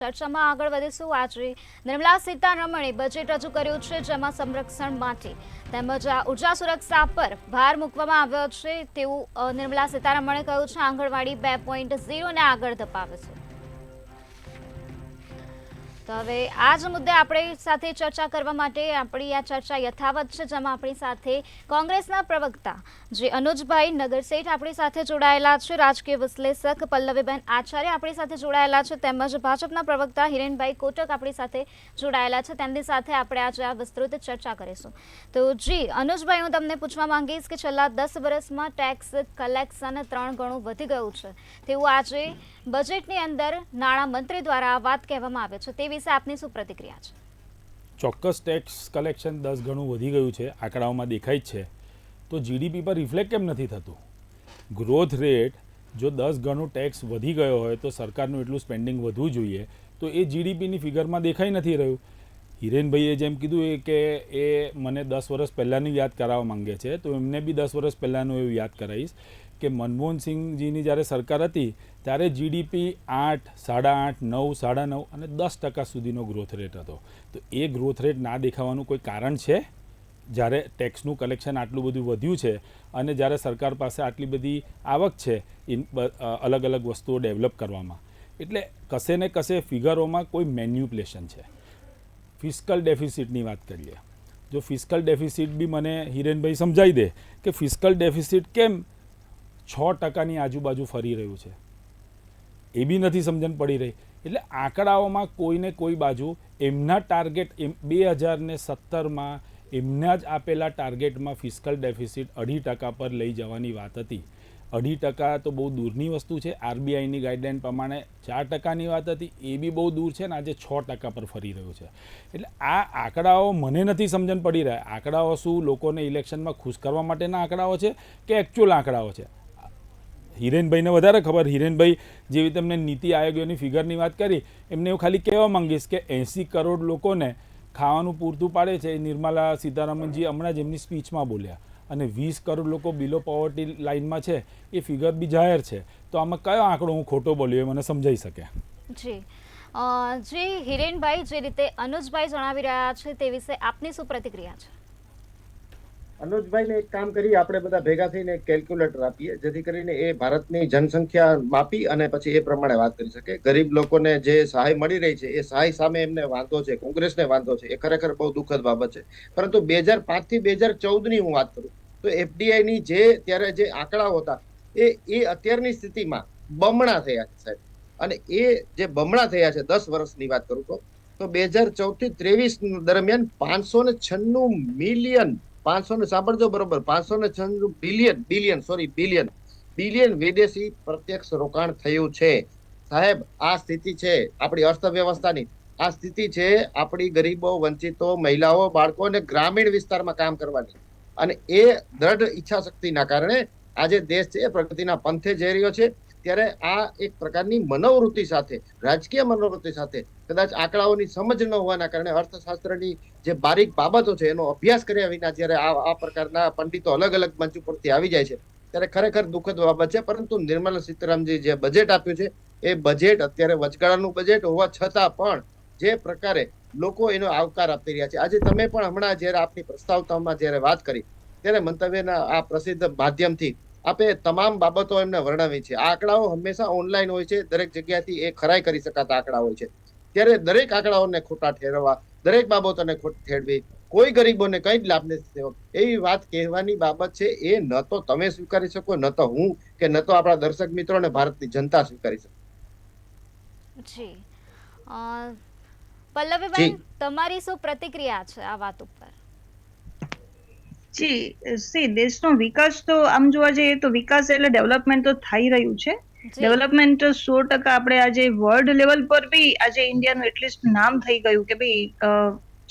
ચર્ચામાં આગળ વધીશું. આજે નિર્મલા સીતારમણે બજેટ રજૂ કર્યું છે, જેમાં સંરક્ષણ માટે તેમજ ઉર્જા સુરક્ષા પર ભાર મૂકવામાં આવ્યો છે તેવું નિર્મલા સીતારમણે કહ્યું છે. આંગણવાડી 2.0 ને આગળ ધપાવે છે. તો હવે આ જ મુદ્દે આપણી સાથે ચર્ચા કરવા માટે આપણી આ ચર્ચા યથાવત છે, જેમાં આપણી સાથે કોંગ્રેસના પ્રવક્તા જે અનુજભાઈ નગરસેઠ આપણી સાથે જોડાયેલા છે, રાજકીય વિશ્લેષક પલ્લવીબેન આચાર્ય આપણી સાથે જોડાયેલા છે, તેમજ ભાજપના પ્રવક્તા હિરેનભાઈ કોટક આપણી સાથે જોડાયેલા છે. તેમની સાથે આપણે આજે આ વિસ્તૃત ચર્ચા કરીશું. તો જી અનુજભાઈ, હું તમને પૂછવા માંગીશ કે છેલ્લા 10 વર્ષમાં ટેક્સ કલેક્શન 3 ગણું વધી ગયું છે તેવું આજે બજેટની અંદર નાણાં મંત્રી દ્વારા આ વાત કહેવામાં આવે છે. તે વિશે આપની શું પ્રતિક્રિયા છે? ચોક્કસ ટેક્સ કલેક્શન 10 ગણું વધી ગયું છે, આંકડાઓમાં દેખાય જ છે. તો જીડીપી પર રિફ્લેક્ટ કેમ નથી થતું? ગ્રોથ રેટ જો 10 ગણું ટેક્સ વધી ગયો હોય તો સરકારનું એટલું સ્પેન્ડિંગ વધવું જોઈએ, તો એ જીડીપીની ફિગરમાં દેખાઈ નથી રહ્યું. હિરેનભાઈએ જેમ કીધું કે એ મને 10 વર્ષ પહેલાંની યાદ કરાવવા માંગે છે, તો એમને બી 10 વર્ષ પહેલાંનું એવું યાદ કરાવીશ કે મનમોહનસિંહજીની જ્યારે સરકાર હતી ત્યારે જીડીપી 8, 8.5, 9, 9.5 અને 10% સુધીનો ગ્રોથ રેટ હતો. તો એ ગ્રોથ રેટ ના દેખાવાનું કોઈ કારણ છે? જ્યારે ટેક્સનું કલેક્શન આટલું બધું વધ્યું છે અને જ્યારે સરકાર પાસે આટલી બધી આવક છે અલગ અલગ વસ્તુઓ ડેવલપ કરવામાં, એટલે કશે ને કશે ફિગરોમાં કોઈ મેન્યુપ્યુલેશન છે. ફિસ્કલ ડેફિસિટની વાત કરીએ, જો ફિસ્કલ ડેફિસિટ બી મને હિરેનભાઈ સમજાવી દે કે ફિસ્કલ ડેફિસિટ કેમ 6%ની આજુબાજુ ફરી રહ્યું છે, એ બી નથી સમજણ પડી રહી. એટલે આંકડાઓમાં કોઈને કોઈ બાજુ એમના ટાર્ગેટ 2017માં એમના જ આપેલા ટાર્ગેટમાં ફિસ્કલ ડેફિસિટ 2.5% પર લઈ જવાની વાત હતી. 2.5% તો બહુ દૂરની વસ્તુ છે. આરબીઆઈની ગાઈડલાઇન પ્રમાણે 4%ની વાત હતી, એ બી બહુ દૂર છે ને આજે 6% પર ફરી રહ્યું છે. એટલે આ આંકડાઓ મને નથી સમજણ પડી રહ્યા. આંકડાઓ શું લોકોને ઇલેક્શનમાં ખુશ કરવા માટેના આંકડાઓ છે કે એકચ્યુઅલ આંકડાઓ છે? હિરેનભાઈને વધારે ખબર. હિરેનભાઈ જેવી તમને નીતિ આયોગની ફિગરની વાત કરી, એમને એવું ખાલી કહેવા માંગીશ કે 80 કરોડ લોકોને ખાવાનું પૂરતું પાડે છે. નિર્મલા સીતારમણજી હમણાં જ એમની સ્પીચમાં બોલ્યા, અને 20 કરોડ લોકો બિલો પોવર્ટી લાઇનમાં છે, એ ફિગર બી જાહેર છે. તો આમાં કયો આંકડો હું ખોટો બોલ્યો એ મને સમજાઈ શકે? જી હિરેનભાઈ, જે રીતે અનુજભાઈ જણાવી રહ્યા છે તે વિશે આપની શું પ્રતિક્રિયા છે? અનુજભાઈને એક કામ કરીએ, આપણે બધા ભેગા થઈને એક કેલ્ક્યુલેટર આપીએ, જેથી કરીને એ ભારતની જનસંખ્યા માપી અને પછી એ પ્રમાણે વાત કરી શકે. ગરીબ લોકોને જે સહાય મળી રહી છે એ સહાય સામે એમને વાંધો છે, કોંગ્રેસને વાંધો છે, એ ખરેખર બહુ દુઃખદ બાબત છે. પરંતુ 2005 થી 2014ની હું વાત કરું તો એફડીઆઈ ની ત્યારે જે આંકડાઓ હતા એ અત્યારની સ્થિતિમાં બમણા થયા છે સાહેબ. અને એ જે બમણા થયા છે 10 વર્ષની વાત કરું તો 2014 થી 23 દરમિયાન 596 મિલિયન, 500 સાંભળજો બરોબર, 596 બિલિયન વિદેશી પ્રત્યક્ષ રોકાણ થયું છે સાહેબ. આ સ્થિતિ છે આપણી અર્થવ્યવસ્થાની, આ સ્થિતિ છે આપણી ગરીબો, વંચિતો, મહિલાઓ, બાળકો અને ગ્રામીણ વિસ્તારમાં કામ કરવાની. અને એ દ્રઢ ઈચ્છા શક્તિના કારણે આજે દેશ છે એ પ્રગતિના પંથે જઈ રહ્યો છે. ત્યારે આ એક પ્રકારની મનોવૃત્તિ સાથે, રાજકીય મનોવૃત્તિ સાથે, કદાચ આંકડાઓની સમજ ન હોવાના કારણે અર્થશાસ્ત્રની જે બારીક બાબતો છે એનો અભ્યાસ કર્યા વિના જ્યારે આ પ્રકારના પંડિતો અલગ અલગ મંચ ઉપરથી આવી જાય છે ત્યારે ખરેખર દુઃખદ બાબત છે. પરંતુ નિર્મલા સીતારામનજી જે બજેટ આપ્યું છે એ બજેટ અત્યારે વચગાળાનું બજેટ હોવા છતાં પણ જે પ્રકારે લોકો એનો આવકાર આપી રહ્યા છે. આજે તમે પણ હમણાં જયારે આપની પ્રસ્તાવતામાં જયારે વાત કરી ત્યારે મંતવ્યના આ પ્રસિદ્ધ માધ્યમથી આપે તમામ બાબતો એમને વર્ણવી છે. આ આંકડાઓ હંમેશા ઓનલાઈન હોય છે, દરેક જગ્યાથી એ ખરાઈ કરી શકાતા આંકડા હોય છે. ત્યારે દરેક આંકડાઓને ખોટા ઠેરવવા, દરેક બાબતોને ખોટી ઠેરવી, કોઈ ગરીબોને કઈ જ લાભ નથી થયો એવી વાત કહેવાની બાબત છે. એ ન તો તમે સ્વીકારી શકો, ન તો હું, કે ન તો આપણા દર્શક મિત્રો અને ભારતની જનતા સ્વીકારી શકે. જી પલ્લવીબેન, તમારી શું પ્રતિક્રિયા છે આ વાત ઉપર? દેશનો વિકાસ તો આમ જોવા જઈએ તો વિકાસ એટલે ડેવલપમેન્ટ તો થઈ રહ્યું છે. ડેવલપમેન્ટ 100% આપણે આજે વર્લ્ડ લેવલ પર બી આજે ઇન્ડિયાનું એટલીસ્ટ નામ થઈ ગયું કે ભાઈ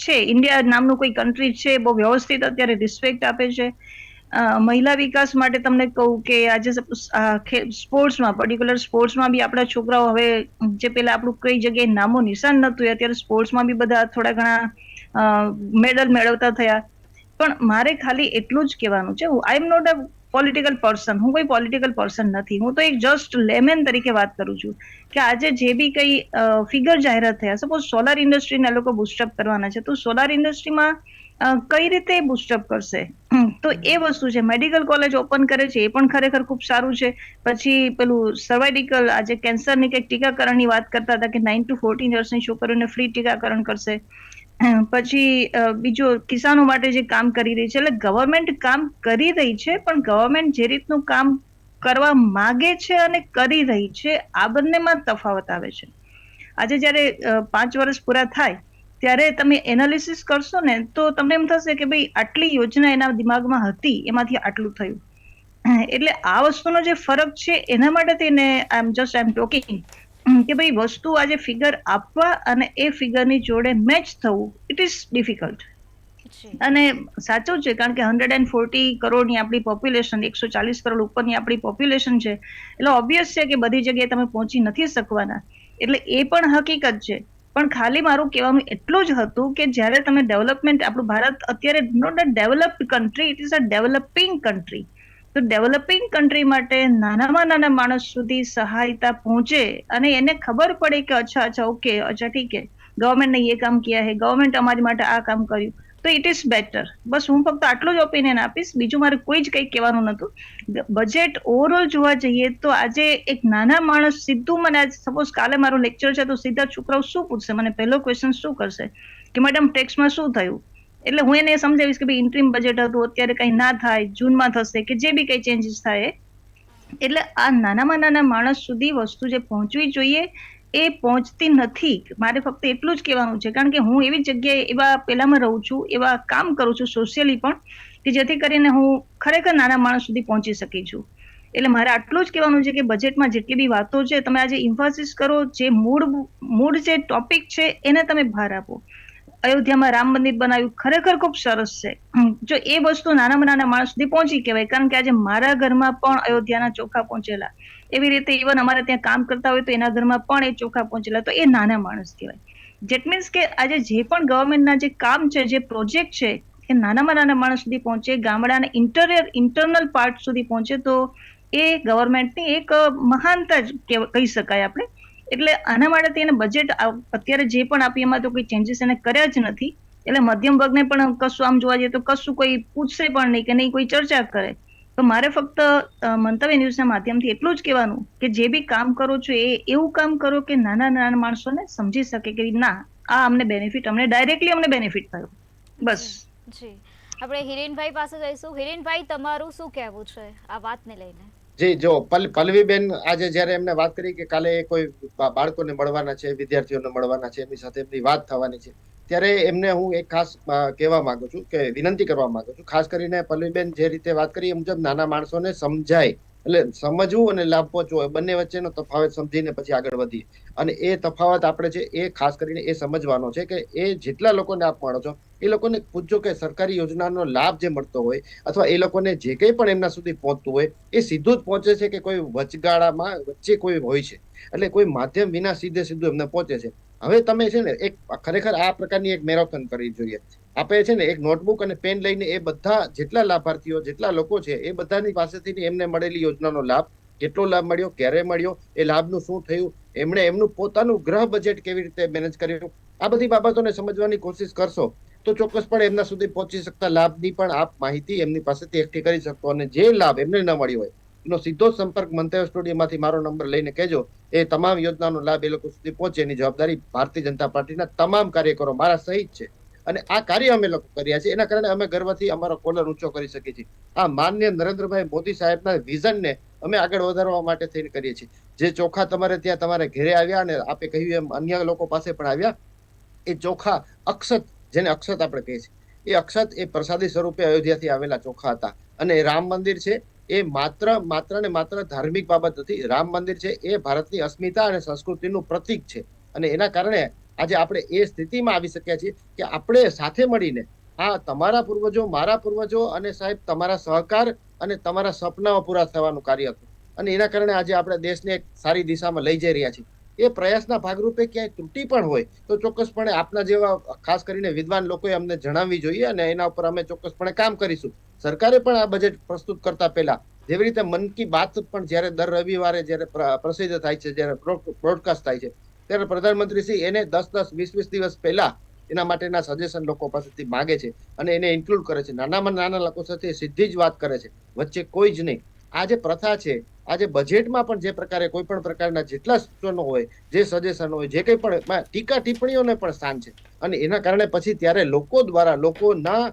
છે, ઇન્ડિયા નામનું કોઈ કન્ટ્રી છે, બહુ વ્યવસ્થિત અત્યારે રિસ્પેક્ટ આપે છે. મહિલા વિકાસ માટે તમને કહું કે આજે સ્પોર્ટ્સમાં, પર્ટિક્યુલર સ્પોર્ટ્સમાં બી આપણા છોકરાઓ હવે જે પેલા આપણું કઈ જગ્યાએ નામો નિશાન નતું, અત્યારે સ્પોર્ટ્સમાં બી બધા થોડા ઘણા મેડલ મેળવતા થયા. પણ મારે ખાલી એટલું જ કહેવાનું છે, I am not a political person, હું કોઈ પોલિટિકલ પર્સન નથી, હું તો એક જસ્ટ લેમેન તરીકે વાત કરું છું કે આજે જે બી કઈ ફિગર જાહેરાત થયા, સપોઝ સોલાર ઇન્ડસ્ટ્રીને લોકો બુસ્ટઅપ કરવાના છે, તો સોલાર ઇન્ડસ્ટ્રીમાં કઈ રીતે બુસ્ટઅપ કરશે? તો એ વસ્તુ છે. મેડિકલ કોલેજ ઓપન કરે છે એ પણ ખરેખર ખૂબ સારું છે. પછી પેલું સર્વાઇકલ, આજે કેન્સરની કંઈક ટીકાકરણની વાત કરતા હતા કે 9 to 14 યર્સની છોકરીઓને ફ્રી ટીકાકરણ કરશે. પછી બીજું કિસાનો માટે જે કામ કરી રહી છે, એટલે ગવર્મેન્ટ કામ કરી રહી છે, પણ ગવર્મેન્ટ જે રીતનું કામ કરવા માગે છે અને કરી રહી છે, આ બંનેમાં તફાવત આવે છે. આજે જ્યારે 5 વર્ષ પૂરા થાય ત્યારે તમે એનાલિસિસ કરશો ને તો તમને એમ થશે કે ભાઈ આટલી યોજના એના દિમાગમાં હતી, એમાંથી આટલું થયું. એટલે આ વસ્તુનો જે ફરક છે એના માટે થઈને આઈ એમ ટોકિંગ કે ભાઈ વસ્તુ આજે ફિગર આપવા અને એ ફિગરની જોડે મેચ થવું, ઇટ ઇઝ ડિફિકલ્ટ. અને સાચું છે, કારણ કે 140 કરોડની આપણી પોપ્યુલેશન, 140 કરોડ ઉપરની આપણી પોપ્યુલેશન છે, એટલે ઓબ્વિયસ છે કે બધી જગ્યાએ તમે પહોંચી નથી શકવાના. એટલે એ પણ હકીકત છે. પણ ખાલી મારું કહેવાનું એટલું જ હતું કે જ્યારે તમે ડેવલપમેન્ટ, આપણું ભારત અત્યારે not a developed country, it is a developing country. તો ડેવલપિંગ કન્ટ્રી માટે નાનામાં નાના માણસ સુધી સહાયતા પહોંચે અને એને ખબર પડે કે અચ્છા ઓકે, અચ્છા ઠીક હે, ગવર્મેન્ટ ને ये काम किया है, ગવર્મેન્ટ અમારી માટે આ કામ કર્યું, તો ઇટ ઇઝ બેટર. બસ હું ફક્ત આટલું જ ઓપિનિયન આપીશ, બીજું મારે કોઈ જ કંઈ કહેવાનું નતું. બજેટ ઓવરઓલ જોવા જઈએ તો આજે એક નાના માણસ સીધું મને, સપોઝ કાલે મારું લેક્ચર છે તો સીધા છોકરાઓ શું પૂછશે મને, પહેલો ક્વેશ્ચન શું કરશે કે મેડમ ટેક્સમાં શું થયું? એટલે હું એને સમજાવીશ કે ભાઈ ઇન્ટ્રીમ બજેટ હતું, અત્યારે કંઈ ના થાય, જૂનમાં થશે, કે જે બી કંઈ ચેન્જીસ થાય. એટલે આ નાનામાં નાના માણસ સુધી વસ્તુ જે પહોંચવી જોઈએ એ પહોંચતી નથી. મારે ફક્ત એટલું જ કહેવાનું છે, કારણ કે હું એવી જગ્યાએ એવા પેલામાં રહું છું, એવા કામ કરું છું સોશિયલી પણ, કે જેથી કરીને હું ખરેખર નાના માણસ સુધી પહોંચી શકી છું. એટલે મારે આટલું જ કહેવાનું છે કે બજેટમાં જેટલી બી વાતો છે, તમે આજે ઇમ્ફાસિસ કરો, જે મૂળ જે ટોપિક છે એને તમે ભાર આપો. અયોધ્યામાં રામ મંદિર બનાવ્યું, ખરેખર ખૂબ સરસ છે. જો એ વસ્તુ નાનામાં નાના માણસ સુધી પહોંચી કહેવાય, કારણ કે આજે મારા ઘરમાં પણ અયોધ્યાના ચોખા પહોંચેલા, એવી રીતે ઇવન અમારે ત્યાં કામ કરતા હોય તો એના ઘરમાં પણ એ ચોખા પહોંચેલા, તો એ નાના માણસ કહેવાય. જેટ મીન્સ કે આજે જે પણ ગવર્મેન્ટના જે કામ છે, જે પ્રોજેક્ટ છે, એ નાનામાં નાના માણસ સુધી પહોંચે, ગામડાના ઇન્ટરનલ પાર્ટ સુધી પહોંચે, તો એ ગવર્મેન્ટની એક મહાનતા જ કહી શકાય આપણે. એટલે આના માટે તેને બજેટ અત્યારે જે પણ આપી એમાં તો કોઈ ચેન્જીસ એને કર્યા જ નથી. એટલે મધ્યમ વર્ગને પણ કશું આમ જોવા જઈએ તો કશું કોઈ પૂછશે પણ નહીં કે નહીં કોઈ ચર્ચા કરે. તો મારે ફક્ત મંતવ્ય ન્યૂઝના માધ્યમથી એટલું જ કહેવાનું કે જે બી કામ કરો છો એ એવું કામ કરો કે નાના નાના માણસોને સમજી શકે કે ના, આ અમને બેનિફિટ, અમને ડાયરેક્ટલી અમને બેનિફિટ થયો. બસ. જી, આપણે હિરેનભાઈ પાસે જઈશું. હિરેનભાઈ, તમારું શું કહેવું છે આ વાતને લઈને? જી, જો પલ્લવીબેન આજે જ્યારે એમને વાત કરી કે કાલે કોઈ બાળકોને મળવાના છે, વિદ્યાર્થીઓને મળવાના છે, એમની સાથે એમની વાત થવાની છે, ત્યારે એમને હું એક ખાસ કહેવા માંગુ છું કે વિનંતી કરવા માંગુ છું, ખાસ કરીને પલ્લવીબેન જે રીતે વાત કરી એ મુજબ નાના માણસોને સમજાય, એટલે સમજવું અને લાભ પહોંચવો બંને વચ્ચેનો તફાવત સમજીને પછી આગળ વધીએ. અને એ તફાવત આપણે છે એ ખાસ કરીને એ સમજવાનો છે કે એ જેટલા લોકોને આપ મળો છો એ લોકોને પૂછજો કે સરકારી યોજનાનો લાભ જે મળતો હોય અથવા એ લોકોને જે કંઈ પણ એમના સુધી પહોંચતું હોય એ સીધું જ પહોંચે છે કે કોઈ વચગાળામાં વચ્ચે કોઈ હોય છે, એટલે કોઈ માધ્યમ વિના સીધું એમને પહોંચે છે. હવે તમે છે ને એક ખરેખર આ પ્રકારની એક મેરેથોન કરવી જોઈએ. આપણે છે ને એક નોટબુક અને પેન લઈને એ બધા જેટલા લાભાર્થીઓ, જેટલા લોકો છે એ બધાની પાસેથી એમને મળેલી યોજનાનો લાભ, કેટલો લાભ મળ્યો, ક્યારે મળ્યો, એ લાભનું શું થયું, એમણે એમનું પોતાનું ગ્રહ બજેટ કેવી રીતે મેનેજ કર્યું, આ બધી બાબતોને સમજવાની કોશિશ કરશો તો ચોક્કસપણે એમના સુધી પહોંચી શકતા લાભની પણ આપ માહિતી એમની પાસેથી એકઠી કરી શકશો. અને જે લાભ એમને ન મળ્યો હોય એનો સીધો સંપર્ક મંતવ્ય સ્ટુડિયોમાંથી મારો નંબર લઈને કહેજો. એ તમામ યોજનાનો લાભ એ લોકો સુધી પહોંચે એની જવાબદારી ભારતીય જનતા પાર્ટીના તમામ કાર્યકરો મારા સહિત છે. અને આ કાર્ય અમે લોકો કર્યા છે, એના કારણે અમે ગર્વથી અમારો કોલર ઊંચો કરી શકીએ છીએ. આ માનનીય નરેન્દ્રભાઈ મોદી સાહેબના વિઝનને અમે આગળ વધારવા માટે થઈને કરીએ છીએ. જે ચોખા તમારે ત્યાં તમારે ઘેરે આવ્યા અને આપે કહ્યું એમ અન્ય લોકો પાસે પણ આવ્યા, એ ચોખા અક્ષત, જેને અક્ષત આપણે કહીએ છીએ, એ અક્ષત એ પ્રસાદી સ્વરૂપે અયોધ્યાથી આવેલા ચોખા હતા. અને રામ મંદિર છે એ માત્ર ને માત્ર ધાર્મિક બાબત નથી. રામ મંદિર છે એ ભારતની અસ્મિતા અને સંસ્કૃતિનું પ્રતીક છે. અને એના કારણે આજે આપણે એ સ્થિતિમાં આવી શક્યા છીએ કે આપણે સાથે મળીને આ તમારા પૂર્વજો, મારા પૂર્વજો અને સાહેબ તમારા સહકાર અને તમારા સપનાઓ પૂરા થવાનું કાર્ય હતું. અને એના કારણે આજે આપણે દેશને એક સારી દિશામાં લઈ જઈ રહ્યા છીએ. એ પ્રયાસના ભાગરૂપે ક્યાંય ત્રુટિ પણ હોય તો ચોક્કસપણે આપના જેવા ખાસ કરીને વિદ્વાન લોકોએ અમને જણાવવી જોઈએ અને એના ઉપર અમે ચોક્કસપણે કામ કરીશું. સરકારે પણ આ બજેટ પ્રસ્તુત કરતા પહેલા જેવી રીતે મન કી બાત પણ જ્યારે દર રવિવારે જ્યારે પ્રસિદ્ધ થાય છે, જ્યારે બ્રોડકાસ્ટ થાય છે, ત્યારે પ્રધાનમંત્રી શ્રી એને 10-20 દિવસ પહેલા એના માટેના સજેશન લોકો પાસેથી માંગે છે અને એને ઇન્ક્લુડ કરે છે. નાનામાં નાના લોકો સાથે સીધી જ વાત કરે છે, વચ્ચે કોઈ જ નહીં. આ જે પ્રથા છે, આજે બજેટમાં પણ જે પ્રકારે કોઈ પણ પ્રકારના જેટલા સૂચનો હોય, જે સજેશન હોય, જે કંઈ પણ ટીકા ટિપ્પણીઓને પણ સ્થાન છે અને એના કારણે પછી ત્યારે લોકો દ્વારા લોકોના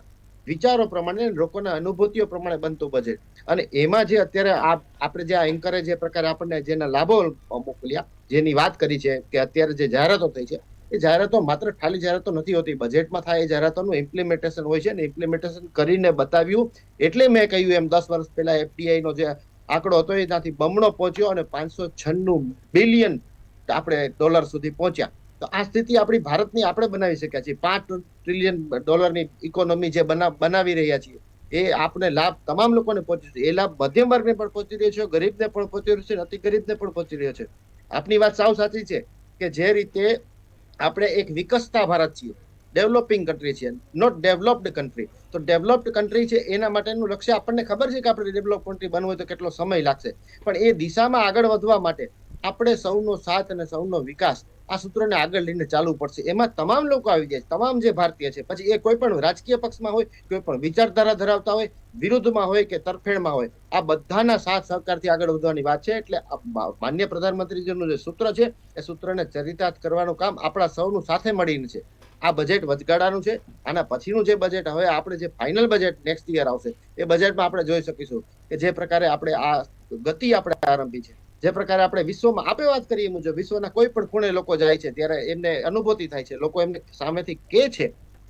વિચારો પ્રમાણે, લોકોના અનુભૂતિઓ પ્રમાણે બનતું બજેટ. અને એમાં જે અત્યારે આપણે જે આ એન્કરે જે પ્રકારે આપણને જેના લાભો મોકલ્યા, જેની વાત કરી છે કે અત્યારે જે જાહેરાતો થઈ છે, એ જાહેરાતો માત્ર ખાલી જાહેરાતો નથી હોતી. બજેટમાં થાય એ જાહેરાતોનું ઇમ્પ્લિમેન્ટેશન હોય છે ને ઇમ્પ્લિમેન્ટેશન કરીને બતાવ્યું. એટલે મેં કહ્યું એમ 10 વર્ષ પહેલા FDI નો જે આંકડો હતો એનાથી બમણો પહોંચ્યો અને 596 બિલિયન આપણે ડોલર સુધી પહોંચ્યા. તો આ સ્થિતિ આપણી ભારતની આપણે બનાવી શક્યા છીએ. $5 ટ્રિલિયન ઇકોનોમી જે બનાવી રહ્યા છીએ, એ આપણે લાભ તમામ લોકોને પહોંચે છે. એ લાભ મધ્યમ વર્ગને પણ પહોંચી રહ્યો છે, ગરીબને પણ પહોંચી રહ્યો છે, અતિ ગરીબને પણ પહોંચી રહ્યો છે. આપની વાત સાવ સાચી છે કે જે રીતે આપણે એક વિકસતા ભારત છીએ, ડેવલપિંગ કન્ટ્રી છે, નોટ ડેવલપ્ડ કન્ટ્રી. તો ડેવલપ્ડ કન્ટ્રી છે એના માટેનું લક્ષ્ય આપણને ખબર છે કે આપણે ડેવલપ કન્ટ્રી બનવું હોય તો કેટલો સમય લાગશે, પણ એ દિશામાં આગળ વધવા માટે આપણે સૌનો સાથ અને સૌનો વિકાસ આ સૂત્રને આગળ લઈને ચાલવું પડશે. એમાં તમામ લોકો આવી જાય, તમામ જે ભારતીય છે, પછી એ કોઈ પણ રાજકીય પક્ષમાં હોય, કોઈ પણ વિચારધારા ધરાવતા હોય, વિરુદ્ધમાં હોય કે તરફેણમાં હોય, આ બધાના સાથ સહકારથી આગળ વધવાની વાત છે. એટલે માન્ય પ્રધાનમંત્રીજીનું જે સૂત્ર છે એ સૂત્રને ચરિતાર્થ કરવાનું કામ આપણા સૌનું સાથે મળીને છે. આ બજેટ વચગાળાનું છે. આના પછીનું જે બજેટ, હવે આપણે જે ફાઇનલ બજેટ નેક્સ્ટ યર આવશે, એ બજેટમાં આપણે જોઈ શકીશું કે જે પ્રકારે આપણે આ ગતિ આપણે આરંભી છે, જે પ્રકારે આપણે વિશ્વમાં આપણે વાત કરીએ મુજબ વિશ્વના કોઈ પણ ખૂણે લોકો જાય છે ત્યારે એમને અનુભૂતિ થાય છે, લોકો એમને સામેથી કહે છે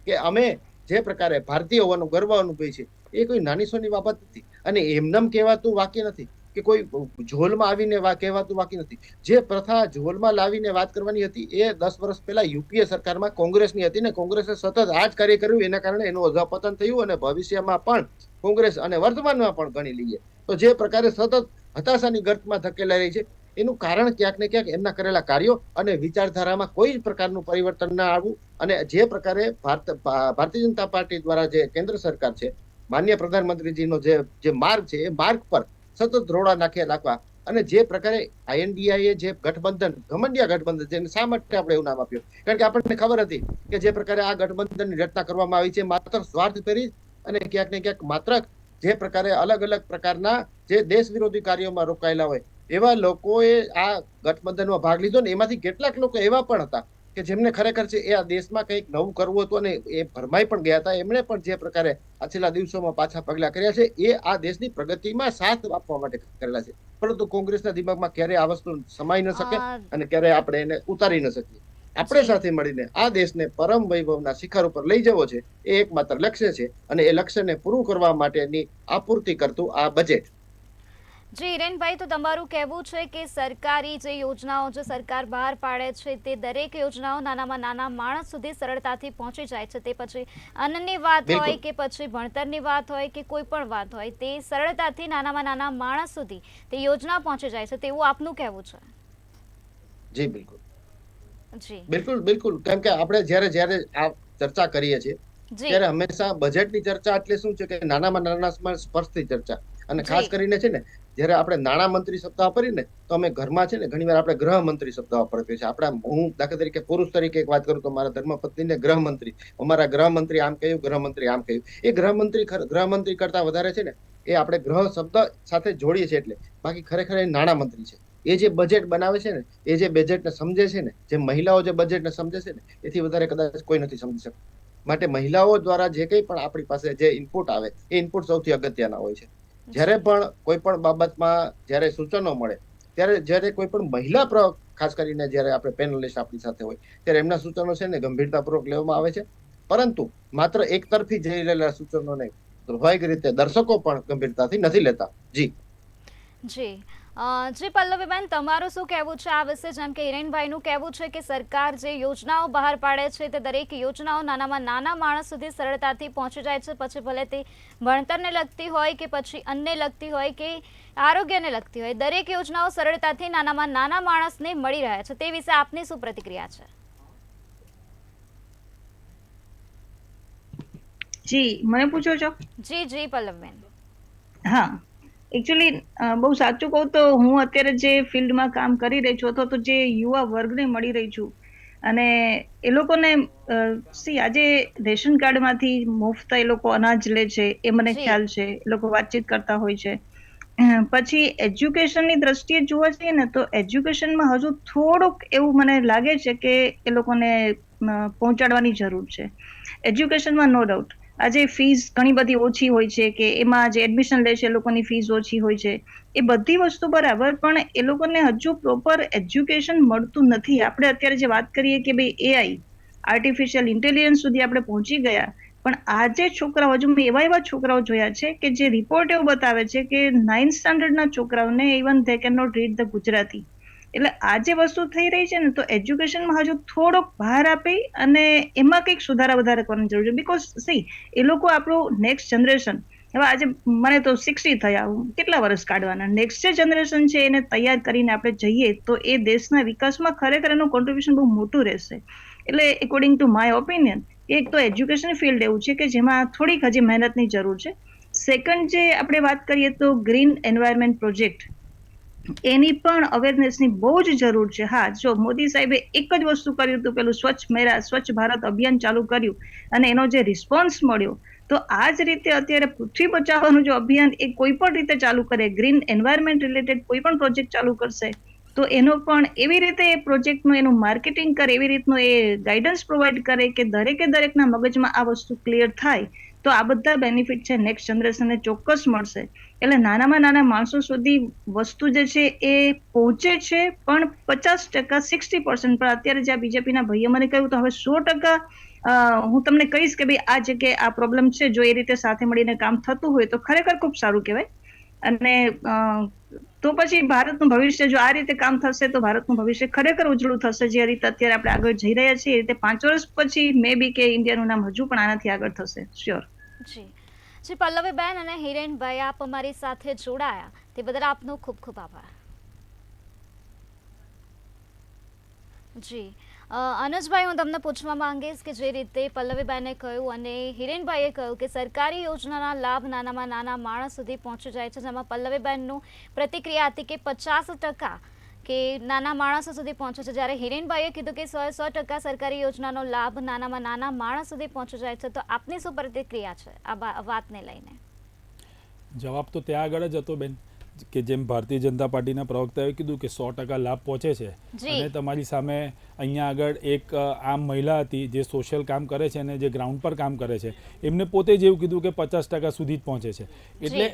કે અમે જે પ્રકારે ભારતીય હોવાનો ગર્વ અનુભવી છે, એ કોઈ નાની સોની બાબત નથી. અને એમનેમ કહેવાતું વાક્ય નથી કે કોઈ ઝોલમાં આવીને કહેવાતું વાક્ય નથી. જે પ્રથા ઝોલમાં લાવીને વાત કરવાની હતી એ 10 વર્ષ પહેલા યુપીએ સરકારમાં કોંગ્રેસની હતી ને કોંગ્રેસે સતત આ જ કાર્ય કર્યું. એના કારણે એનું અધપતન થયું અને ભવિષ્યમાં પણ કોંગ્રેસ અને વર્તમાનમાં પણ ગણી લઈએ તો જે પ્રકારે સતત હતાશાની ગર્તમાં ધકેલાઈ રહી છે, એનું કારણ ક્યાંક ને ક્યાંક એમના કરેલા કાર્યો અને વિચારધારામાં કોઈ જ પ્રકારનું પરિવર્તન ના આવવું. અને જે પ્રકારે ભારતીય જનતા પાર્ટી દ્વારા જે કેન્દ્ર સરકાર છે, માન્ય પ્રધાનમંત્રીજીનો જે માર્ગ છે, એ માર્ગ પર સતત રોડા નાખવા અને જે પ્રકારે INDIA જે ગઠબંધન, ઘમંડિયા ગઠબંધન, જેને શા માટે આપણે એવું નામ આપ્યું, કારણ કે આપણને ખબર હતી કે જે પ્રકારે આ ગઠબંધનની રચના કરવામાં આવી છે માત્ર સ્વાર્થ કરી અને ક્યાંક ને ક્યાંક માત્ર જે પ્રકારે અલગ અલગ પ્રકારના જે દેશ વિરોધી કાર્યોમાં રોકાયેલા હોય એવા લોકોએ આ ગઠબંધનમાં ભાગ લીધો ને એમાંથી કેટલાક લોકો એવા પણ હતા કે જેમને ખરેખર છે એ આ દેશમાં કંઈક નવું કરવું હતું અને એ ભરમાઈ પણ ગયા હતા. એમણે પણ જે પ્રકારે આ છેલ્લા દિવસોમાં પાછા પગલા કર્યા છે એ આ દેશની પ્રગતિમાં સાથ આપવા માટે કરેલા છે. પરંતુ કોંગ્રેસના દિમાગમાં ક્યારે આ વસ્તુ સમાઈ ન શકે અને ક્યારે આપણે એને ઉતારી ન શકીએ. આપણે સાથે મળીને આ દેશને પરમ વૈભવના શિખર ઉપર લઈ જવો છે, એ એકમાત્ર લક્ષ્ય છે અને એ લક્ષ્યને પૂરું કરવા માટેની આપૂર્તિ કરતું આ બજેટ. જી હિરેનભાઈ, તો તમારું કહેવું છે કે સરકારી જે યોજનાઓ જે સરકાર બહાર પાડે છે તે દરેક યોજનાઓ નાનામાં નાના માણસ સુધી સરળતાથી પહોંચી જાય છે. તે પછી અન્નની વાત હોય કે પછી ભણતરની વાત હોય કે કોઈ પણ વાત હોય, તે સરળતાથી નાનામાં નાના માણસ સુધી તે યોજના પહોંચી જાય છે, તેવું આપનું કહેવું છે? જી બિલકુલ, જી બિલકુલ બિલકુલ. કેમ કે આપણે જ્યારે આ ચર્ચા કરીએ છીએ ત્યારે હંમેશા બજેટની ચર્ચા એટલે શું છે કે નાનામાં નાના સ્પર્શથી ચર્ચા. અને ખાસ કરીને છે ને જ્યારે આપણે નાણામંત્રી શબ્દ વાપરીએ ને તો અમે ઘરમાં છે ને ઘણીવાર આપણે ગૃહમંત્રી શબ્દ વાપરીએ છીએ. આપણા, હું દાખલા તરીકે પુરુષ તરીકે એક વાત કરું તો મારા ધર્મપત્નીને ગૃહમંત્રી, અમારા ગૃહમંત્રી આમ કહ્યું, ગૃહમંત્રી આમ કહ્યું. એ ગૃહમંત્રી કરતા વધારે છે ને એ આપણે ગ્રહ શબ્દ સાથે જોડીએ છીએ એટલે, બાકી ખરેખર એ નાણામંત્રી છે. એ જે બજેટ બનાવે છે ને, એ જે બજેટને સમજે છે ને, જે મહિલાઓ જે બજેટને સમજે છે ને, એથી વધારે કદાચ કોઈ નથી સમજી શકતું. માટે મહિલાઓ દ્વારા જે કંઈ પણ આપણી પાસે જે ઇનપુટ આવે એ ઇનપુટ સૌથી અગત્યના હોય છે. જ્યારે પણ કોઈ પણ બાબતમાં જ્યારે સૂચનો મળે ત્યારે જ્યારે કોઈ પણ મહિલા ખાસ કરીને જ્યારે આપણે પેનલિસ્ટ આપણી સાથે હોય ત્યારે એમના સૂચનો છે ને ગંભીરતાપૂર્વક લેવામાં આવે છે. પરંતુ માત્ર એક તરફી જઈ રહેલા સૂચનોને સ્વાભાવિક રીતે દર્શકો પણ ગંભીરતાથી નથી લેતા. જી જી, જી પલ્લવીબેન, તમારું શું કહેવું છે આ વિશે? જેમ કે હિરેનભાઈનું કહેવું છે કે સરકાર જે યોજનાઓ બહાર પાડે છે તે દરેક યોજનાઓ નાનામાં નાના માણસ સુધી સરળતાથી પહોંચી જાય છે, પછી ભલે તે ભણતરને લગતી હોય કે પછી અન્નને લગતી હોય કે આરોગ્યને લગતી હોય, દરેક યોજનાઓ સરળતાથી નાનામાં નાના માણસને મળી રહે છે. તે વિશે આપની શું પ્રતિક્રિયા છે? જી, મને પૂછો છો? જી જી પલ્લવીબેન. હા, એકચ્યુઅલી બહુ સાચું કહું તો હું અત્યારે જે ફિલ્ડમાં કામ કરી રહી છું અથવા તો જે યુવા વર્ગને મળી રહી છું, અને એ લોકોને આજે રેશન કાર્ડમાંથી મુફત એ લોકો અનાજ લે છે, એ મને જી. ખ્યાલ છે. એ લોકો વાતચીત કરતા હોય છે. પછી એજ્યુકેશનની દ્રષ્ટિએ જોવા જઈએ ને તો એજ્યુકેશનમાં હજુ થોડુંક એવું મને લાગે છે કે એ લોકોને પહોંચાડવાની જરૂર છે. એજ્યુકેશનમાં નો ડાઉટ આજે ફીસ ઘણી બધી ઓછી હોય છે, કે એમાં જે એડમિશન લે છે એ લોકોની ફીસ ઓછી હોય છે, એ બધી વસ્તુ બરાબર, પણ એ લોકોને હજુ પ્રોપર એજ્યુકેશન મળતું નથી. આપણે અત્યારે જે વાત કરીએ કે ભાઈ એઆઈ આર્ટિફિશિયલ ઇન્ટેલિજન્સ સુધી આપણે પહોંચી ગયા, પણ આજે છોકરાઓ, હજુ મેં એવા છોકરાઓ જોયા છે કે જે રિપોર્ટ એવું બતાવે છે કે 9th સ્ટાન્ડર્ડના છોકરાઓને even they can not read the Gujarati. એટલે આ જે વસ્તુ થઈ રહી છે ને, તો એજ્યુકેશનમાં હજુ થોડોક બહાર આપી અને એમાં કંઈક સુધારા વધારા કરવાની જરૂર છે. બીકોઝ સી, એ લોકો આપણું નેક્સ્ટ જનરેશન, હવે આજે મને તો 60 થયા, કેટલા વર્ષ કાઢવાના? નેક્સ્ટ જે જનરેશન છે એને તૈયાર કરીને આપણે જઈએ તો એ દેશના વિકાસમાં ખરેખર એનું કોન્ટ્રીબ્યુશન બહુ મોટું રહેશે. એટલે એકોર્ડિંગ ટુ માય ઓપિનિયન, એક તો એજ્યુકેશન ફિલ્ડ એવું છે કે જેમાં થોડીક હજી મહેનતની જરૂર છે. સેકન્ડ, જે આપણે વાત કરીએ તો ગ્રીન એન્વાયરમેન્ટ પ્રોજેક્ટ, એની પણ અવેરનેસની બહુ જ જરૂર છે. હા, જો મોદી સાહેબે એક જ વસ્તુ કર્યું હતું, પેલું સ્વચ્છ ભારત અભિયાન ચાલુ કર્યું અને એનો જે રિસ્પોન્સ મળ્યો, તો આ જ રીતે અત્યારે પૃથ્વી બચાવવાનું જો અભિયાન એ કોઈ પણ રીતે ચાલુ કરે, ગ્રીન એન્વાયરમેન્ટ રિલેટેડ કોઈ પણ પ્રોજેક્ટ ચાલુ કરશે, તો એનો પણ એવી રીતે એ પ્રોજેક્ટનું એનું માર્કેટિંગ કરે, એવી રીતનું એ ગાઈડન્સ પ્રોવાઈડ કરે કે દરેકના મગજમાં આ વસ્તુ ક્લિયર થાય, તો આ બધા બેનિફિટ છે નેક્સ્ટ જનરેશનને ચોક્કસ મળશે. એટલે નાનામાં નાના માણસો સુધી વસ્તુ જે છે એ પહોંચે છે, પણ 50%, 60%. પણ અત્યારે જે બીજેપીના ભાઈએ મને કહ્યું, તો હવે 100% હું તમને કહીશ કે ભાઈ આ જગ્યાએ આ પ્રોબ્લેમ છે. જો એ રીતે સાથે મળીને કામ થતું હોય તો ખરેખર ખૂબ સારું કહેવાય. અને તો પછી ભારતનું ભવિષ્ય, જો આ રીતે કામ થશે તો ભારતનું ભવિષ્ય ખરેખર ઉજળું થશે. જે રીતે અત્યારે આપણે આગળ જઈ રહ્યા છીએ, એ રીતે 5 વર્ષ પછી મે બી કે ઇન્ડિયાનું નામ હજુ પણ આનાથી આગળ થશે. શ્યોર. જી જી પલ્લવીબેન અને હિરેનભાઈ, આપ અમારી સાથે જોડાયા તે બદલ આપનો ખૂબ ખૂબ આભાર. જી અનુજભાઈ, હું તમને પૂછવા માંગીશ કે જે રીતે પલ્લવીબેને કહ્યું અને હિરેનભાઈએ કહ્યું કે સરકારી યોજનાના લાભ નાનામાં નાના માણસ સુધી પહોંચી જાય છે, જેમાં પલ્લવીબેનનું પ્રતિક્રિયા હતી કે 50% કે નાના માણસો સુધી પહોંચે છે, જ્યારે હિરેનભાઈએ કીધું કે 100% સરકારી યોજનાનો લાભ નાનામાં નાના માણસ સુધી પહોંચી જાય છે. તો આપની શું પ્રતિક્રિયા છે આ વાતને લઈને? જવાબ તો ત્યાં આગળ જ હતો બેન, કે જેમ ભારતીય જનતા પાર્ટીના પ્રવક્તાએ કીધું કે 100% લાભ પહોંચે છે. અને તમારી સામે અહીંયા આગળ એક આમ મહિલા હતી જે સોશિયલ કામ કરે છે અને જે ગ્રાઉન્ડ પર કામ કરે છે, એમને પોતે જ એવું કીધું કે 50% સુધી જ પહોંચે છે. એટલે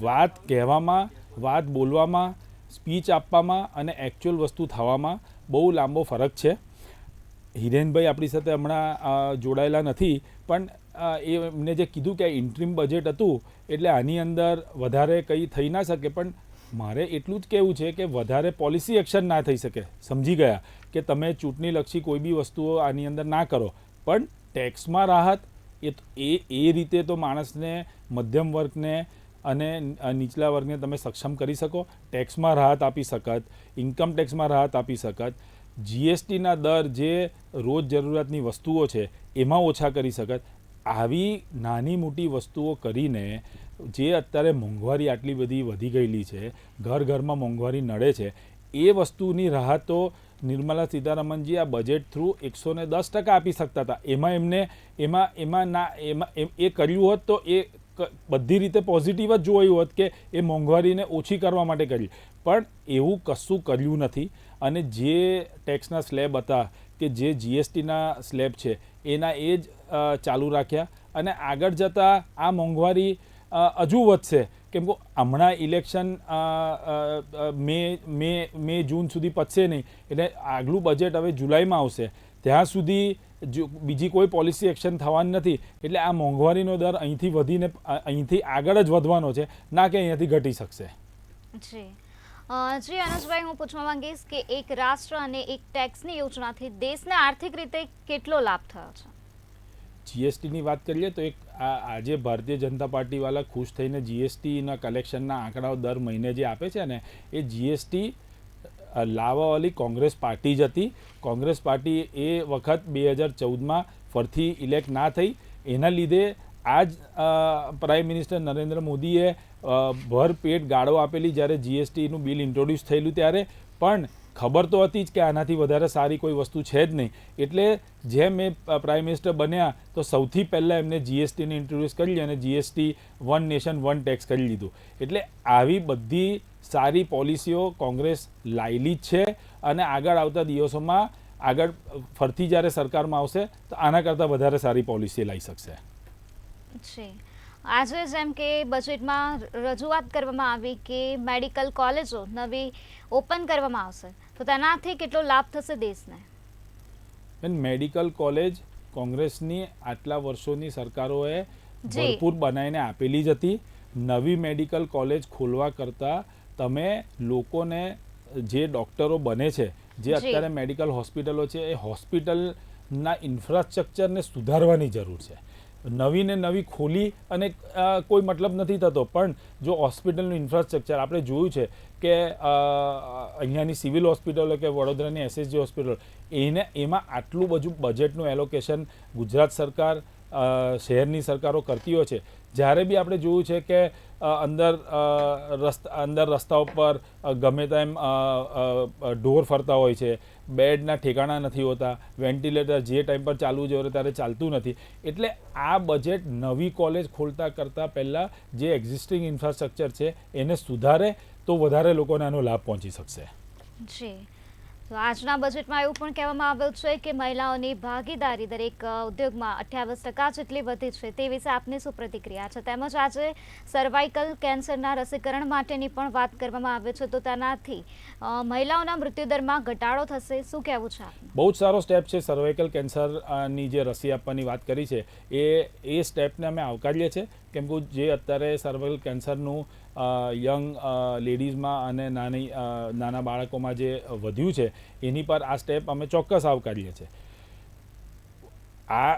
વાત કહેવામાં, વાત બોલવામાં, સ્પીચ આપવામાં અને એકચ્યુઅલ વસ્તુ થવામાં બહુ લાંબો ફરક છે. હિરેનભાઈ આપણી સાથે હમણાં જોડાયેલા નથી, પણ એમને જે કીધું કે ઇન્ટ્રીમ બજેટ હતું એટલે આની અંદર વધારે કંઈ થઈ ના શકે, પણ મારે એટલું જ કહેવું છે કે વધારે પોલિસી એક્શન ના થઈ શકે. સમજી ગયા કે તમે ચૂંટણીલક્ષી કોઈ બી વસ્તુઓ આની અંદર ના કરો, પણ ટેક્સમાં રાહત એ રીતે તો માણસને, મધ્યમ વર્ગને અને નીચલા વર્ગને તમે સક્ષમ કરી શકો. ટેક્સમાં રાહત આપી શકત, ઇન્કમ ટેક્સમાં રાહત આપી શકત, જીએસટીના દર જે રોજ જરૂરિયાતની વસ્તુઓ છે એમાં ઓછા કરી શકત. આવી નાની મોટી વસ્તુઓ કરીને જે અત્યારે મોંઘવારી આટલી બધી વધી ગયેલી છે, ઘરમાં મોંઘવારી નડે છે, એ વસ્તુની રાહત તો નિર્મલા સીતારમણજી આ બજેટ થ્રુ 110% આપી શકતા હતા. એમાં એ કર્યું હોત તો એ બધી રીતે પોઝિટિવ જ જોયું હોત કે એ મોંઘવારીને ઓછી કરવા માટે કરી, પણ એવું કશું કર્યું નથી. અને જે ટેક્સના સ્લેબ હતા, કે જે જીએસટીના સ્લેબ છે, એના એ જ ચાલુ રાખ્યા. અને આગળ જતાં આ મોંઘવારી હજુ વધશે, કેમ કે હમણાં ઇલેક્શન મે જૂન સુધી પતશે નહીં, એટલે આગલું બજેટ હવે જુલાઈમાં આવશે. ત્યાં સુધી બીજી કોઈ પોલિસી એક્શન થવાની નથી. એટલે આ મોંઘવારીનો દર અહીંથી વધીને અહીંથી આગળ જ વધવાનો છે, ના કે અહીંયાથી ઘટી શકશે. જી જી અનુજભાઈ, હું પૂછવા માંગીશ કે એક રાષ્ટ્ર અને એક ટેક્સની યોજનાથી દેશને આર્થિક રીતે કેટલો લાભ થયો છે? જીએસટીની વાત કરીએ તો એક આજે ભારતીય જનતા પાર્ટીવાળા ખુશ થઈને જીએસટીના કલેક્શનના આંકડાઓ દર મહિને જે આપે છે ને, એ જીએસટી લાવવાવાળી કોંગ્રેસ પાર્ટી જ હતી. કોંગ્રેસ પાર્ટી એ વખત 2014માં ફરીથી ઇલેક્ટ ના થઈ, એના લીધે આજ પ્રાઇમ મિનિસ્ટર નરેન્દ્ર મોદીએ ભરપેટ ગાળો આપેલી જ્યારે જીએસટીનું બિલ ઇન્ટ્રોડ્યુસ થયેલું ત્યારે. પણ ખબર તો હતી જ કે આનાથી વધારે સારી કોઈ વસ્તુ છે જ નહીં, એટલે જેમ એ પ્રાઇમ મિનિસ્ટર બન્યા તો સૌથી પહેલાં એમને જીએસટીને ઇન્ટ્રોડ્યુસ કરી અને GST one nation one tax કરી લીધું. એટલે આવી બધી સારી પોલિસીઓ કોંગ્રેસ લાયેલી જ છે અને આગળ આવતા દિવસોમાં આગળ ફરતી જ્યારે સરકારમાં આવશે તો આના કરતાં વધારે સારી પોલિસી લાવી શકશે. જી, આજે જેમ કે બજેટમાં રજૂઆત કરવામાં આવી કે મેડિકલ કોલેજો નવી ઓપન કરવામાં આવશે, તો તેનાથી કેટલો લાભ થશે દેશને? મેડિકલ કોલેજ કોંગ્રેસની આટલા વર્ષોની સરકારોએ ભરપૂર બનાવીને આપેલી જ હતી. નવી મેડિકલ કોલેજ ખોલવા કરતાં તમે લોકોને જે ડૉક્ટરો બને છે, જે અત્યારે મેડિકલ હોસ્પિટલો છે, એ હોસ્પિટલના ઇન્ફ્રાસ્ટ્રક્ચરને સુધારવાની જરૂર છે. નવી ને નવી ખોલી અને કોઈ મતલબ નથી થતો, પણ જો હોસ્પિટલનું ઇન્ફ્રાસ્ટ્રક્ચર આપણે જોયું છે કે અહીંયાની સિવિલ હોસ્પિટલો કે વડોદરાની એસએસજી હોસ્પિટલ, એમાં આટલું બધું બજેટનું એલોકેશન ગુજરાત સરકાર શહેરની સરકારો કરતી હોય છે. જ્યારે બી આપણે જોયું છે કે અંદર રસ્તાઓ પર ગમે તેમ ઢોર ફરતા હોય છે, બેડના ઠેકાણા નથી હોતા, વેન્ટિલેટર જે ટાઈમ પર ચાલવું જોઈએ ત્યારે ચાલતું નથી. એટલે આ બજેટ નવી કોલેજ ખોલતા કરતાં પહેલાં જે એક્ઝિસ્ટિંગ ઇન્ફ્રાસ્ટ્રક્ચર છે એને સુધારે તો વધારે લોકોને આનો લાભ પહોંચી શકશે. જી, તો આજના બજેટમાં એવું પણ કહેવામાં આવ્યું છે કે મહિલાઓની ભાગીદારી દરેક ઉદ્યોગમાં 28% જેટલી વધી છે. તે વિશે આપની શું પ્રતિક્રિયા છે? તેમજ આજે સર્વાઇકલ કેન્સરના રસીકરણ માટેની પણ વાત કરવામાં આવે છે, તો તેનાથી મહિલાઓના મૃત્યુદરમાં ઘટાડો થશે, શું કહેવું છે આપનું? બહુ જ સારો સ્ટેપ છે. સર્વાઇકલ કેન્સરની જે રસી આપવાની વાત કરી છે એ સ્ટેપને અમે આવકારીએ છીએ, કેમ કે જે અત્યારે સર્વાઇકલ કેન્સરનું યંગ લેડીઝમાં અને નાના બાળકોમાં જે વધ્યું છે એની પર આ સ્ટેપ અમે ચોક્કસ આવકારીએ છીએ. આ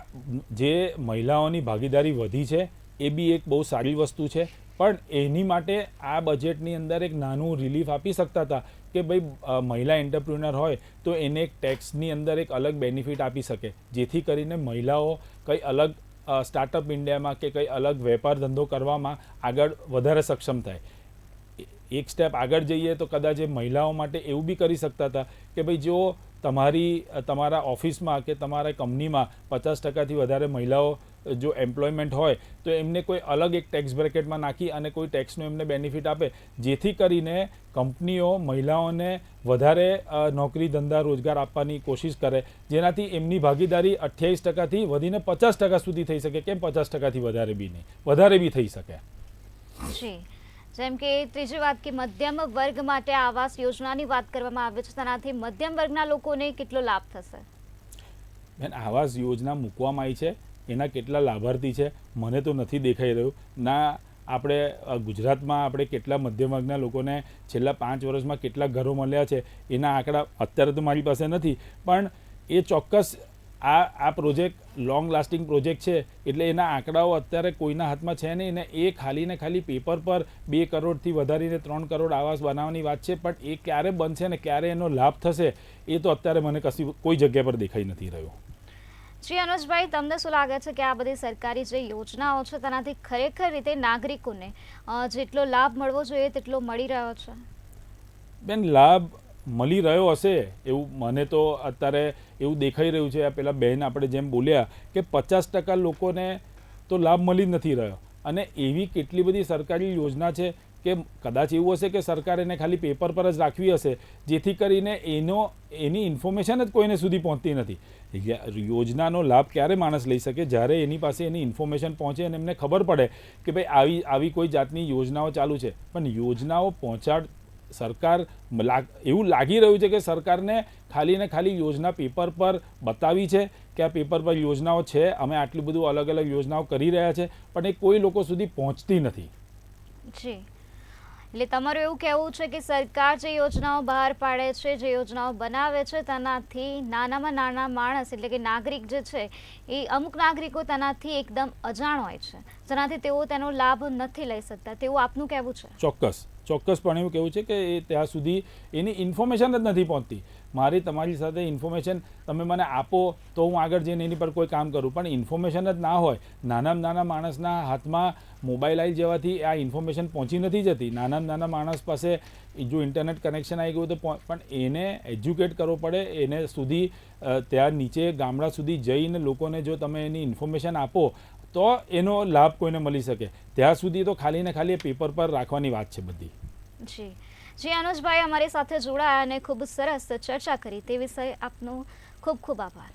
જે મહિલાઓની ભાગીદારી વધી છે એ બી એક બહુ સારી વસ્તુ છે, પણ એની માટે આ બજેટની અંદર એક નાનું રિલીફ આપી શકતા હતા કે ભાઈ મહિલા એન્ટરપ્રિન્યોર હોય તો એને એક ટેક્સની અંદર એક અલગ બેનિફિટ આપી શકે, જેથી કરીને મહિલાઓ કંઈ અલગ સ્ટાર્ટઅપ ઇન્ડિયામાં કે કંઈ અલગ વેપાર ધંધો કરવામાં આગળ વધારે સક્ષમ થાય. એક સ્ટેપ આગળ જઈએ તો કદાચ એ મહિલાઓ માટે એવું બી કરી શકતા હતા કે ભાઈ જો તમારા ઓફિસમાં કે તમારા કંપનીમાં 50%થી વધારે મહિલાઓ જો એમ્પ્લોયમેન્ટ હોય તો એમને કોઈ અલગ એક ટેક્સ બ્રેકેટમાં નાખી અને કોઈ ટેક્સનું એમને બેનિફિટ આપે, જેથી કરીને કંપનીઓ મહિલાઓને વધારે નોકરી ધંધા રોજગાર આપવાની કોશિશ કરે, જેનાથી એમની ભાગીદારી 28%થી વધીને 50% સુધી થઈ શકે. કેમ 50%થી વધારે બી નહીં, વધારે બી થઈ શકે. જી, જેમ કે ત્રીજી વાત કે મધ્યમ વર્ગ માટે આવાસ યોજનાની વાત કરવામાં આવે છે, તેનાથી મધ્યમ વર્ગના લોકોને કેટલો લાભ થશે? બેન, આવાસ યોજના મૂકવામાં આવી છે, એના કેટલા લાભાર્થી છે મને તો નથી દેખાઈ રહ્યું. ના આપણે ગુજરાતમાં આપણે કેટલા મધ્યમ વર્ગના લોકોને છેલ્લા 5 વર્ષમાં કેટલા ઘરો મળ્યા છે એના આંકડા અત્યારે તો મારી પાસે નથી, પણ એ ચોક્કસ આ પ્રોજેક્ટ લોંગ લાસ્ટિંગ પ્રોજેક્ટ છે, એટલે એના આંકડાઓ અત્યારે કોઈના હાથમાં છે નહીં. ને એ ખાલી ને ખાલી પેપર પર 2 કરોડથી વધારીને 3 કરોડ આવાસ બનાવવાની વાત છે, પણ એ ક્યારે બનશે ને ક્યારે એનો લાભ થશે એ તો અત્યારે મને કોઈ જગ્યા પર દેખાઈ નથી રહ્યું. જી અનુજભાઈ, તમને શું લાગે છે કે આ બધી સરકારી જે યોજનાઓ છે તેનાથી ખરેખર રીતે નાગરિકોને જેટલો લાભ મળવો જોઈએ તેટલો મળી રહ્યો છે? બેન, લાભ મળી રહ્યો હશે એવું મને તો અત્યારે એવું દેખાઈ રહ્યું છે. આ પેલા બહેન આપણે જેમ બોલ્યા કે 50% લોકોને તો લાભ મળી જ નથી રહ્યો, અને એવી કેટલી બધી સરકારી યોજના છે કે કદાચ એવું હશે કે સરકાર એને ખાલી પેપર પર જ રાખવી હશે, જેથી કરીને એની ઇન્ફોર્મેશન જ કોઈને સુધી પહોંચતી નથી. યોજનાનો લાભ ક્યારે માણસ લઈ શકે? જ્યારે એની પાસે એની ઇન્ફોર્મેશન પહોંચે અને એમને ખબર પડે કે ભાઈ આવી કોઈ જાતની યોજનાઓ ચાલુ છે. પણ યોજનાઓ સરકાર એવું લાગી રહ્યું છે કે સરકારને ખાલી ને ખાલી યોજના પેપર પર બતાવી છે કે આ પેપર પર યોજનાઓ છે, અમે આટલું બધું અલગ અલગ યોજનાઓ કરી રહ્યા છે, પણ એ કોઈ લોકો સુધી પહોંચતી નથી. જી, એટલે તમારું એવું કહેવું છે કે સરકાર જે યોજનાઓ બહાર પાડે છે, જે યોજનાઓ બનાવે છે, તેનાથી નાનામાં નાના માણસ એટલે કે નાગરિક જે છે એ અમુક નાગરિકો તેનાથી એકદમ અજાણ હોય છે, જેનાથી તેઓ તેનો લાભ નથી લઈ શકતા, તેવું આપનું કહેવું છે? ચોક્કસપણે એવું કહેવું છે કે એ ત્યાં સુધી એની ઇન્ફોર્મેશન જ નથી પહોંચતી. મારી તમારી સાથે ઇન્ફોર્મેશન તમે મને આપો તો હું આગળ જઈને એની પર કોઈ કામ કરું, પણ ઇન્ફોર્મેશન જ ના હોય, નાનામાં નાના માણસના હાથમાં મોબાઈલ આવી જવાથી આ ઇન્ફોર્મેશન પહોંચી નથી જતી. નાનામાં નાના માણસ પાસે જો ઇન્ટરનેટ કનેક્શન આવી ગયું તો પણ એને એજ્યુકેટ કરવો પડે, એને સુધી ત્યાં નીચે ગામડા સુધી જઈને લોકોને જો તમે એની ઇન્ફોર્મેશન આપો તો એનો લાભ કોઈને મળી શકે. ત્યાં સુધી તો ખાલી ને ખાલી પેપર પર રાખવાની વાત છે બધી. જી અનુજભાઈ અમારી સાથે જોડાયા અને ખૂબ સરસ ચર્ચા કરી તે વિષય આપનો ખૂબ ખૂબ આભાર.